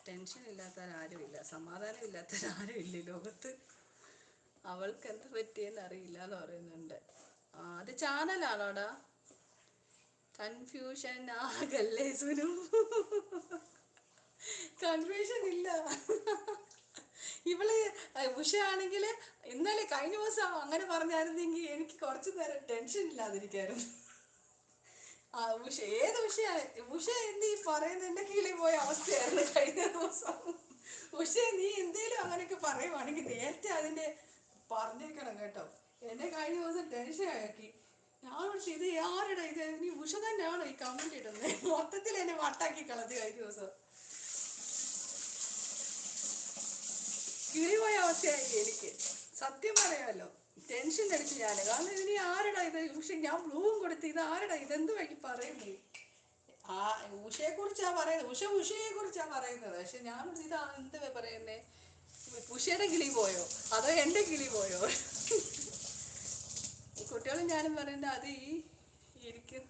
Tension ഇല്ലാത്തവരാരുമില്ല, സമാധാനം ഇല്ലാത്തവരാരും ഇല്ല ഈ ലോകത്ത്. അവൾക്ക് എന്ത് പറ്റിയെന്ന് അറിയില്ല എന്ന് പറയുന്നുണ്ട്. അത് ചാനലാണോടാ? കൺഫ്യൂഷൻ ആകല്ലേ സുനു. കൺഫ്യൂഷൻ ഇല്ല. ഇവള് ഉഷയാണെങ്കിൽ ഇന്നലെ കഴിഞ്ഞ ദിവസം അങ്ങനെ പറഞ്ഞായിരുന്നെങ്കിൽ എനിക്ക് കുറച്ചു നേരം ടെൻഷൻ ഇല്ലാതിരിക്കായിരുന്നു. ഏത് ഉഷ എന്നീ പറയുന്ന കിളി പോയ അവസ്ഥയായിരുന്നു കഴിഞ്ഞ ദിവസം. ഉഷ നീ എന്തേലും അങ്ങനെയൊക്കെ പറയുവാണെങ്കിൽ നേരത്തെ അതിന്റെ പറഞ്ഞേക്കണം കേട്ടോ. എന്നെ കഴിഞ്ഞ ദിവസം ടെൻഷൻ ആക്കി. ഞാൻ പക്ഷെ ഇത് ആരുടെ ഇത് നീ ഉഷ തന്നെയാണോ ഈ കമന്റ് ഇടുന്നത്? മൊത്തത്തിൽ എന്നെ വട്ടാക്കി കളഞ്ഞു കഴിഞ്ഞ ദിവസം. കിളി പോയ അവസ്ഥയായി എനിക്ക്, സത്യം പറയാമല്ലോ. ടെൻഷൻ അടിച്ചു ഞാൻ. കാരണം ഇതിനി ആരുടെ ഇത്? പക്ഷെ ഞാൻ ബ്ലൂവും കൊടുത്ത് ഇത് ആരുടെ ഇതെന്ത് വഴി പറയുന്നത്? ഉഷയെ കുറിച്ചാ പറയുന്നത്, ഉഷയെ കുറിച്ചാ പറയുന്നത്. പക്ഷെ ഞാൻ ഇതാ എന്ത് പറയുന്നേ? ഉഷയുടെ കിളി പോയോ അതോ എന്റെ കിളി പോയോ? കുട്ടികളും ഞാനും പറയുന്നത് അത് ഈ ഇരിക്കും